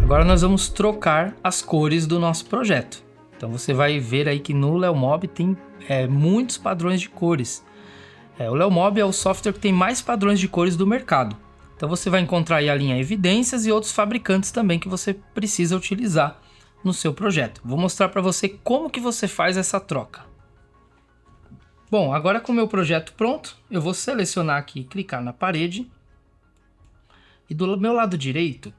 Agora nós vamos trocar as cores do nosso projeto. Então você vai ver aí que no Leomob tem muitos padrões de cores. O Leomob é o software que tem mais padrões de cores do mercado. Então você vai encontrar aí a linha Evidências e outros fabricantes também que você precisa utilizar no seu projeto. Vou mostrar para você como que você faz essa troca. Bom, agora com o meu projeto pronto, eu vou selecionar aqui, clicar na parede. E do meu lado direito,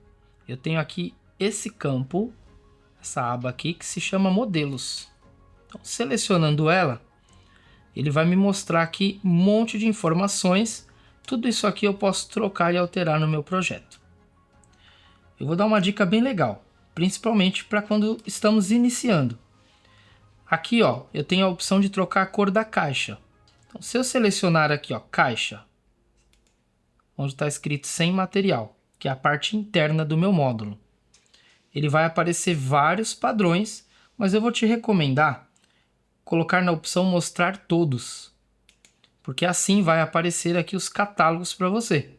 eu tenho aqui esse campo, essa aba aqui que se chama Modelos. Então, selecionando ela, ele vai me mostrar aqui um monte de informações. Tudo isso aqui eu posso trocar e alterar no meu projeto. Eu vou dar uma dica bem legal, principalmente para quando estamos iniciando. Aqui, ó, eu tenho a opção de trocar a cor da caixa. Então, se eu selecionar aqui, ó, caixa, onde está escrito sem material, que é a parte interna do meu módulo, ele vai aparecer vários padrões, mas eu vou te recomendar colocar na opção mostrar todos, porque assim vai aparecer aqui os catálogos para você.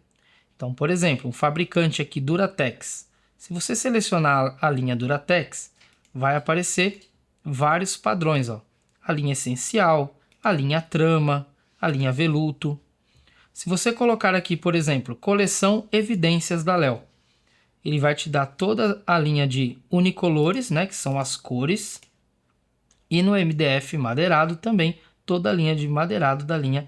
Então, por exemplo, um fabricante aqui, Duratex. Se você selecionar a linha Duratex, vai aparecer vários padrões, ó. A linha essencial, a linha trama, a linha veluto. Se você colocar aqui, por exemplo, coleção Evidências da Leo, ele vai te dar toda a linha de unicolores, né, que são as cores, e no MDF madeirado também toda a linha de madeirado da linha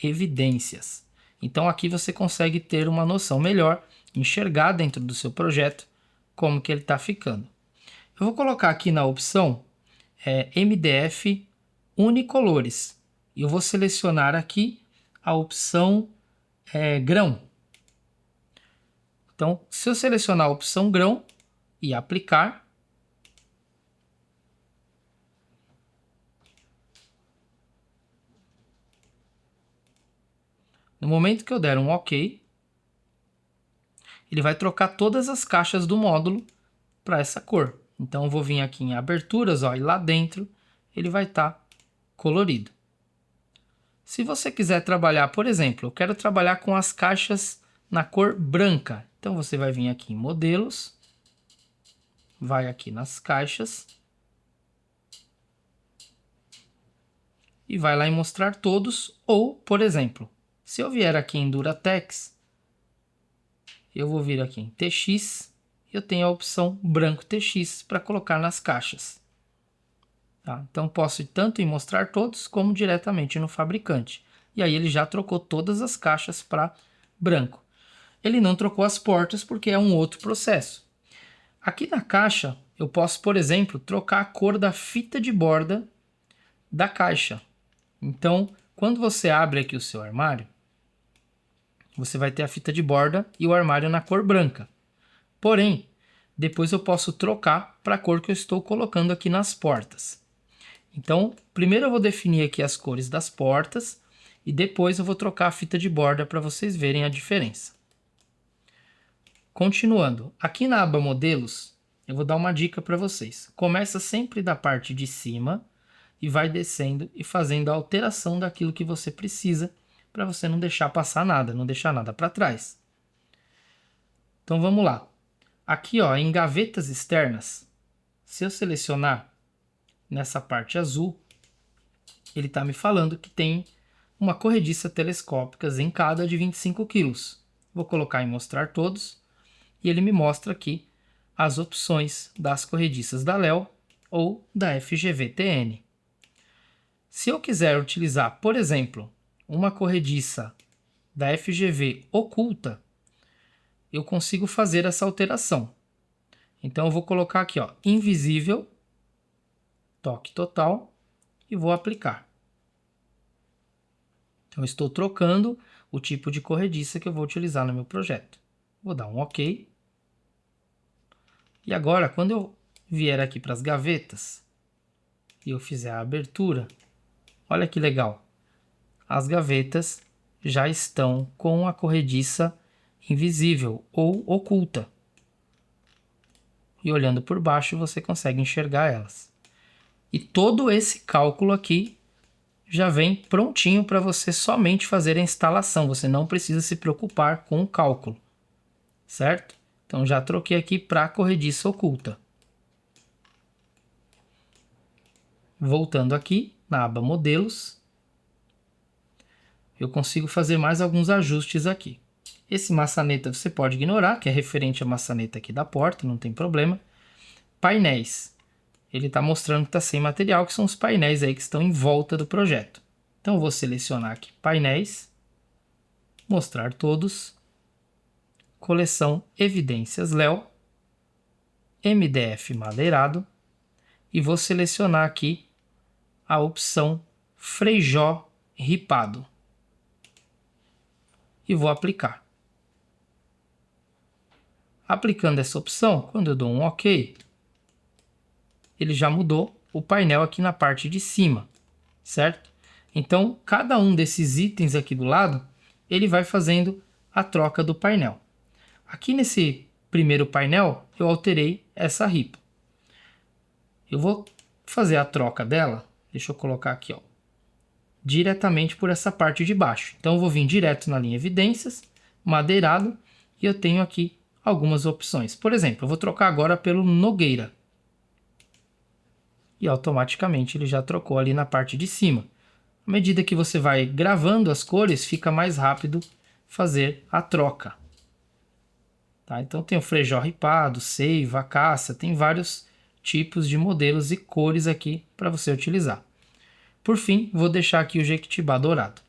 Evidências. Então aqui você consegue ter uma noção melhor, enxergar dentro do seu projeto como que ele está ficando. Eu vou colocar aqui na opção MDF unicolores e eu vou selecionar aqui a opção grão. Então, se eu selecionar a opção grão e aplicar, no momento que eu der um OK, ele vai trocar todas as caixas do módulo para essa cor. Então eu vou vir aqui em aberturas, ó, e lá dentro ele vai estar colorido. Se você quiser trabalhar, por exemplo, eu quero trabalhar com as caixas na cor branca. Então você vai vir aqui em modelos, vai aqui nas caixas e vai lá em mostrar todos. Ou, por exemplo, se eu vier aqui em Duratex, eu vou vir aqui em TX, eu tenho a opção branco TX para colocar nas caixas. Tá? Então posso ir tanto em mostrar todos como diretamente no fabricante. E aí ele já trocou todas as caixas para branco. Ele não trocou as portas porque é um outro processo. Aqui na caixa eu posso, por exemplo, trocar a cor da fita de borda da caixa. Então, quando você abre aqui o seu armário, você vai ter a fita de borda e o armário na cor branca. Porém, depois eu posso trocar para a cor que eu estou colocando aqui nas portas. Então, primeiro eu vou definir aqui as cores das portas e depois eu vou trocar a fita de borda para vocês verem a diferença. Continuando, aqui na aba Modelos, eu vou dar uma dica para vocês. Começa sempre da parte de cima e vai descendo e fazendo a alteração daquilo que você precisa para você não deixar passar nada, não deixar nada para trás. Então vamos lá. Aqui, ó, em gavetas externas, se eu selecionar nessa parte azul, ele está me falando que tem uma corrediça telescópica em cada de 25 kg. Vou colocar em mostrar todos e ele me mostra aqui as opções das corrediças da Leo ou da FGV-TN. Se eu quiser utilizar, por exemplo, uma corrediça da FGV oculta, eu consigo fazer essa alteração. Então eu vou colocar aqui, ó, invisível, toque total e vou aplicar. Então eu estou trocando o tipo de corrediça que eu vou utilizar no meu projeto. Vou dar um OK. E agora, quando eu vier aqui para as gavetas e eu fizer a abertura, olha que legal. As gavetas já estão com a corrediça invisível ou oculta. E olhando por baixo você consegue enxergar elas. E todo esse cálculo aqui já vem prontinho para você somente fazer a instalação. Você não precisa se preocupar com o cálculo, certo? Então já troquei aqui para corrediça oculta. Voltando aqui na aba modelos, eu consigo fazer mais alguns ajustes aqui. Esse maçaneta você pode ignorar, que é referente à maçaneta aqui da porta, não tem problema. Painéis. Ele está mostrando que está sem material, que são os painéis aí que estão em volta do projeto. Então eu vou selecionar aqui painéis, mostrar todos, coleção Evidências Léo, MDF madeirado, e vou selecionar aqui a opção Frejó ripado. E vou aplicar. Aplicando essa opção, quando eu dou um OK, ele já mudou o painel aqui na parte de cima, certo? Então, cada um desses itens aqui do lado, ele vai fazendo a troca do painel. Aqui nesse primeiro painel, eu alterei essa ripa. Eu vou fazer a troca dela, deixa eu colocar aqui, ó, diretamente por essa parte de baixo. Então eu vou vir direto na linha Evidências, madeirado, e eu tenho aqui algumas opções. Por exemplo, eu vou trocar agora pelo Nogueira. E automaticamente ele já trocou ali na parte de cima. À medida que você vai gravando as cores, fica mais rápido fazer a troca. Tá? Então tem o Frejó ripado, Seiva, Acácia, tem vários tipos de modelos e cores aqui para você utilizar. Por fim, vou deixar aqui o Jequitibá dourado.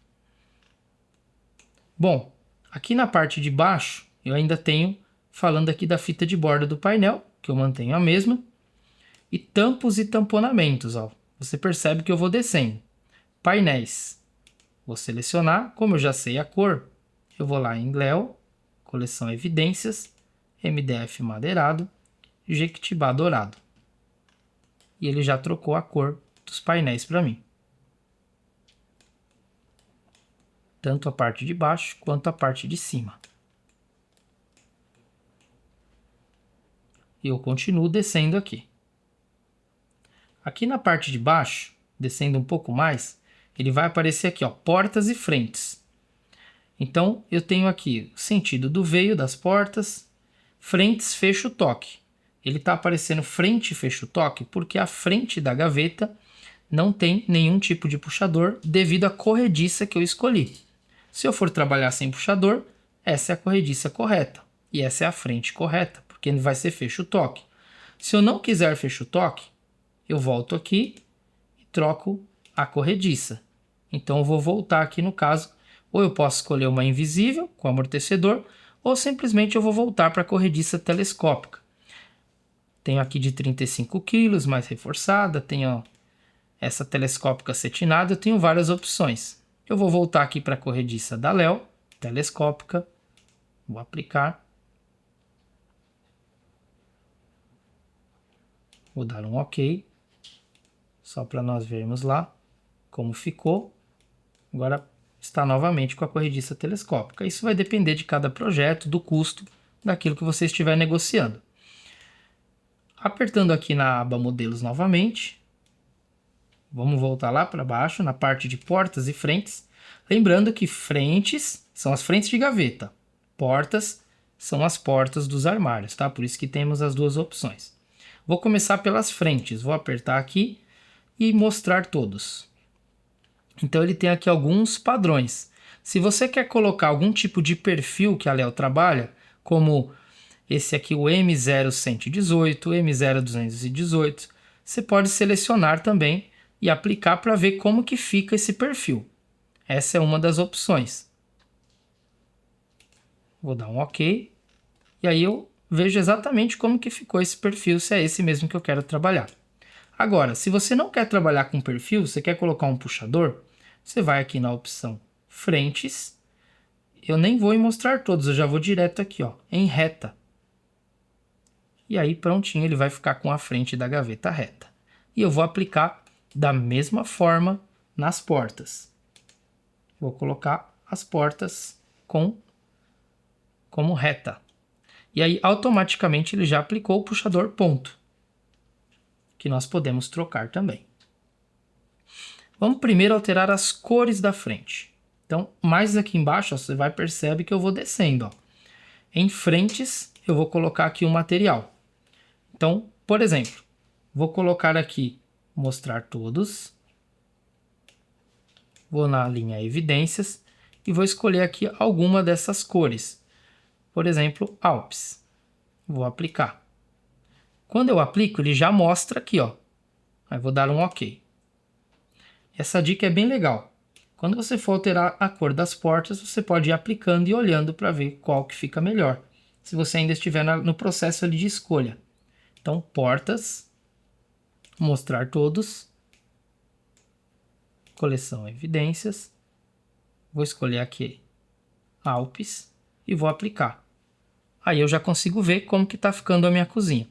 Bom, aqui na parte de baixo, eu ainda tenho, falando aqui da fita de borda do painel, que eu mantenho a mesma, e tampos e tamponamentos. Ó. Você percebe que eu vou descendo. Painéis. Vou selecionar, como eu já sei a cor, eu vou lá em Léo, coleção Evidências, MDF madeirado, Jequitibá dourado. E ele já trocou a cor dos painéis para mim. Tanto a parte de baixo quanto a parte de cima. E eu continuo descendo aqui. Aqui na parte de baixo, descendo um pouco mais, ele vai aparecer aqui, ó, portas e frentes. Então, eu tenho aqui o sentido do veio das portas, frentes, fecho, toque. Ele está aparecendo frente, fecho, toque, porque a frente da gaveta não tem nenhum tipo de puxador devido à corrediça que eu escolhi. Se eu for trabalhar sem puxador, essa é a corrediça correta. E essa é a frente correta, porque ele vai ser fecho, toque. Se eu não quiser fecho, toque, eu volto aqui e troco a corrediça. Então eu vou voltar aqui no caso, ou eu posso escolher uma invisível com amortecedor, ou simplesmente eu vou voltar para a corrediça telescópica. Tenho aqui de 35 kg, mais reforçada, tenho essa telescópica acetinada, eu tenho várias opções. Eu vou voltar aqui para a corrediça da Léo, telescópica, vou aplicar. Vou dar um OK, só para nós vermos lá como ficou. Agora está novamente com a corrediça telescópica. Isso vai depender de cada projeto, do custo, daquilo que você estiver negociando. Apertando aqui na aba modelos novamente, vamos voltar lá para baixo, na parte de portas e frentes. Lembrando que frentes são as frentes de gaveta, portas são as portas dos armários, tá? Por isso que temos as duas opções. Vou começar pelas frentes, vou apertar aqui e mostrar todos. Então ele tem aqui alguns padrões. Se você quer colocar algum tipo de perfil que a Léo trabalha, como esse aqui, o M0118, M0218, você pode selecionar também e aplicar para ver como que fica esse perfil. Essa é uma das opções. Vou dar um OK. E aí eu vejo exatamente como que ficou esse perfil, se é esse mesmo que eu quero trabalhar. Agora, se você não quer trabalhar com perfil, você quer colocar um puxador, você vai aqui na opção frentes. Eu nem vou mostrar todos, eu já vou direto aqui, ó, em reta. E aí prontinho, ele vai ficar com a frente da gaveta reta. E eu vou aplicar da mesma forma nas portas. Vou colocar as portas como reta. E aí automaticamente ele já aplicou o puxador ponto, que nós podemos trocar também. Vamos primeiro alterar as cores da frente. Então, mais aqui embaixo, ó, você vai perceber que eu vou descendo. Ó. Em frentes, eu vou colocar aqui um material. Então, por exemplo, vou colocar aqui, mostrar todos. Vou na linha evidências e vou escolher aqui alguma dessas cores. Por exemplo, Alpes. Vou aplicar. Quando eu aplico, ele já mostra aqui, ó. Aí vou dar um OK. Essa dica é bem legal. Quando você for alterar a cor das portas, você pode ir aplicando e olhando para ver qual que fica melhor. Se você ainda estiver no processo ali de escolha. Então, portas, mostrar todos, coleção evidências, vou escolher aqui Alpes e vou aplicar. Aí eu já consigo ver como que está ficando a minha cozinha.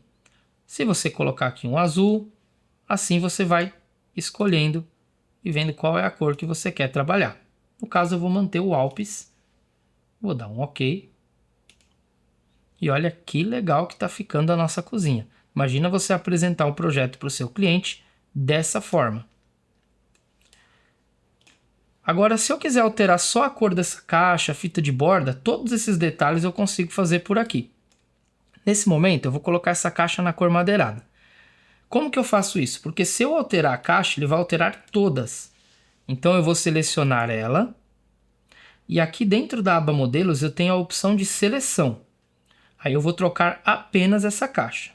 Se você colocar aqui um azul, assim você vai escolhendo e vendo qual é a cor que você quer trabalhar. No caso, eu vou manter o Alpes, vou dar um OK. E olha que legal que está ficando a nossa cozinha. Imagina você apresentar um projeto para o seu cliente dessa forma. Agora, se eu quiser alterar só a cor dessa caixa, fita de borda, todos esses detalhes eu consigo fazer por aqui. Nesse momento, eu vou colocar essa caixa na cor madeirada. Como que eu faço isso? Porque se eu alterar a caixa, ele vai alterar todas. Então, eu vou selecionar ela. E aqui dentro da aba modelos, eu tenho a opção de seleção. Aí eu vou trocar apenas essa caixa.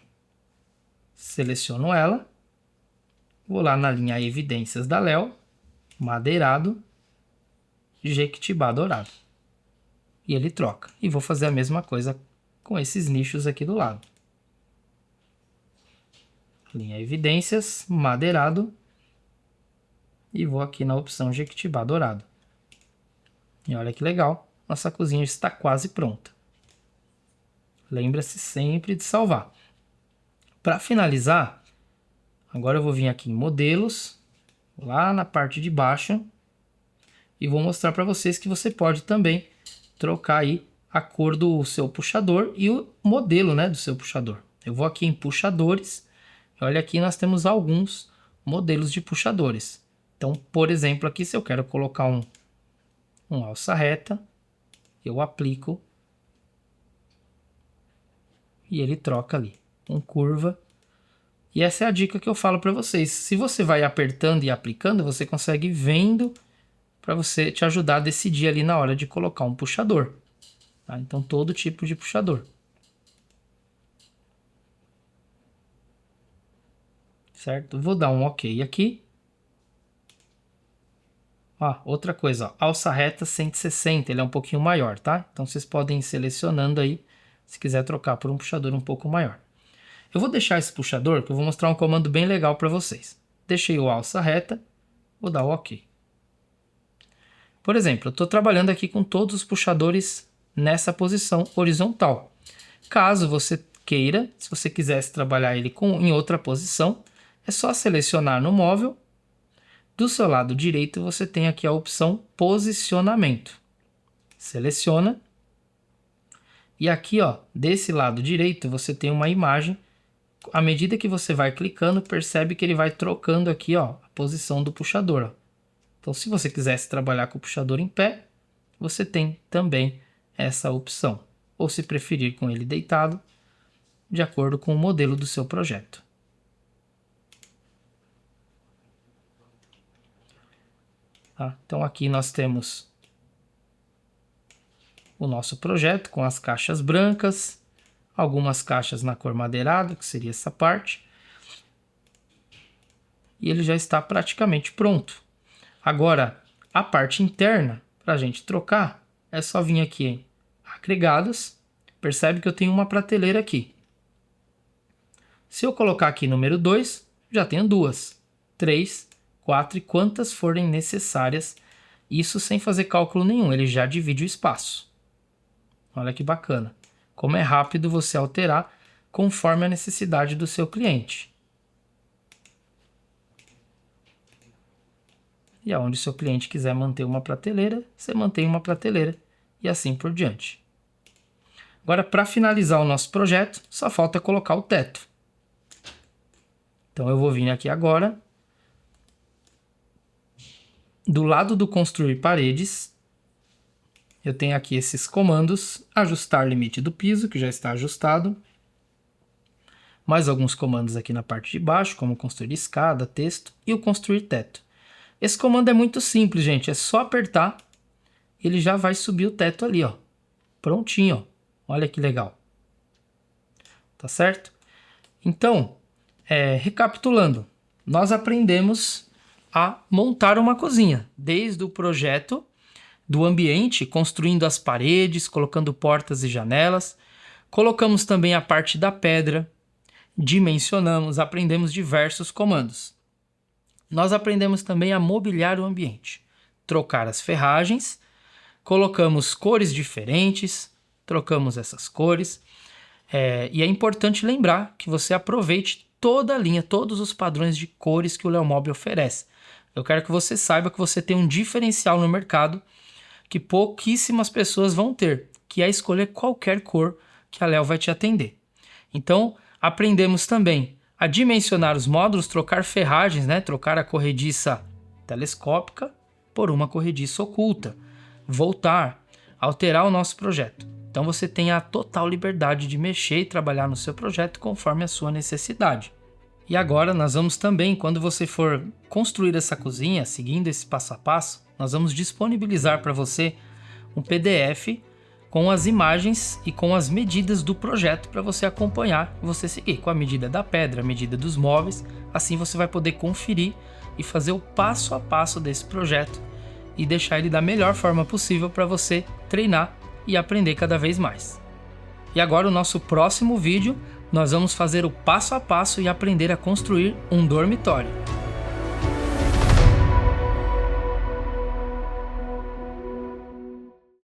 Seleciono ela. Vou lá na linha evidências da Léo. Madeirado. Jequitibá dourado. E ele troca. E vou fazer a mesma coisa com esses nichos aqui do lado. Linha evidências, madeirado. E vou aqui na opção Jequitibá dourado. E olha que legal. Nossa cozinha está quase pronta. Lembra-se sempre de salvar. Para finalizar, agora eu vou vir aqui em modelos, lá na parte de baixo. E vou mostrar para vocês que você pode também trocar aí a cor do seu puxador e o modelo, né, do seu puxador. Eu vou aqui em puxadores. Olha aqui, nós temos alguns modelos de puxadores. Então, por exemplo, aqui se eu quero colocar um alça reta, eu aplico e ele troca ali com curva. E essa é a dica que eu falo para vocês. Se você vai apertando e aplicando, você consegue ir vendo para você te ajudar a decidir ali na hora de colocar um puxador. Tá? Então, todo tipo de puxador. Certo? Vou dar um OK aqui. Ó, outra coisa, ó, alça reta 160, ele é um pouquinho maior, tá? Então, vocês podem ir selecionando aí, se quiser trocar por um puxador um pouco maior. Eu vou deixar esse puxador, que eu vou mostrar um comando bem legal para vocês. Deixei o alça reta, vou dar o OK. Por exemplo, eu estou trabalhando aqui com todos os puxadores nessa posição horizontal. Caso você queira, se você quisesse trabalhar ele em outra posição, é só selecionar no móvel. Do seu lado direito você tem aqui a opção posicionamento. Seleciona. E aqui, ó, desse lado direito você tem uma imagem. À medida que você vai clicando, percebe que ele vai trocando aqui, ó, a posição do puxador. Ó. Então, se você quisesse trabalhar com o puxador em pé, você tem também essa opção. Ou se preferir com ele deitado, de acordo com o modelo do seu projeto. Tá? Então, aqui nós temos o nosso projeto com as caixas brancas, algumas caixas na cor madeirado, que seria essa parte. E ele já está praticamente pronto. Agora, a parte interna, para a gente trocar, é só vir aqui em agregados. Percebe que eu tenho uma prateleira aqui. Se eu colocar aqui número 2, já tenho 2, 3, 4 e quantas forem necessárias. Isso sem fazer cálculo nenhum, ele já divide o espaço. Olha que bacana. Como é rápido você alterar conforme a necessidade do seu cliente. E aonde o seu cliente quiser manter uma prateleira, você mantém uma prateleira e assim por diante. Agora, para finalizar o nosso projeto, só falta colocar o teto. Então, eu vou vir aqui agora do lado do construir paredes, eu tenho aqui esses comandos: ajustar limite do piso, que já está ajustado. Mais alguns comandos aqui na parte de baixo, como construir escada, texto e o construir teto. Esse comando é muito simples, gente. É só apertar, ele já vai subir o teto ali, ó. Prontinho, ó. Olha que legal. Tá certo? Então, recapitulando, nós aprendemos a montar uma cozinha, desde o projeto do ambiente, construindo as paredes, colocando portas e janelas. Colocamos também a parte da pedra, dimensionamos, aprendemos diversos comandos. Nós aprendemos também a mobiliar o ambiente, trocar as ferragens, colocamos cores diferentes, trocamos essas cores. E é importante lembrar que você aproveite toda a linha, todos os padrões de cores que o Leomob oferece. Eu quero que você saiba que você tem um diferencial no mercado que pouquíssimas pessoas vão ter, que é escolher qualquer cor que a Leo vai te atender. Então, aprendemos também a dimensionar os módulos, trocar ferragens, né? Trocar a corrediça telescópica por uma corrediça oculta, voltar, alterar o nosso projeto. Então você tem a total liberdade de mexer e trabalhar no seu projeto conforme a sua necessidade. E agora nós vamos também, quando você for construir essa cozinha, seguindo esse passo a passo, nós vamos disponibilizar para você um PDF com as imagens e com as medidas do projeto para você acompanhar e você seguir com a medida da pedra, a medida dos móveis. Assim você vai poder conferir e fazer o passo a passo desse projeto e deixar ele da melhor forma possível para você treinar e aprender cada vez mais. E agora o nosso próximo vídeo, nós vamos fazer o passo a passo e aprender a construir um dormitório.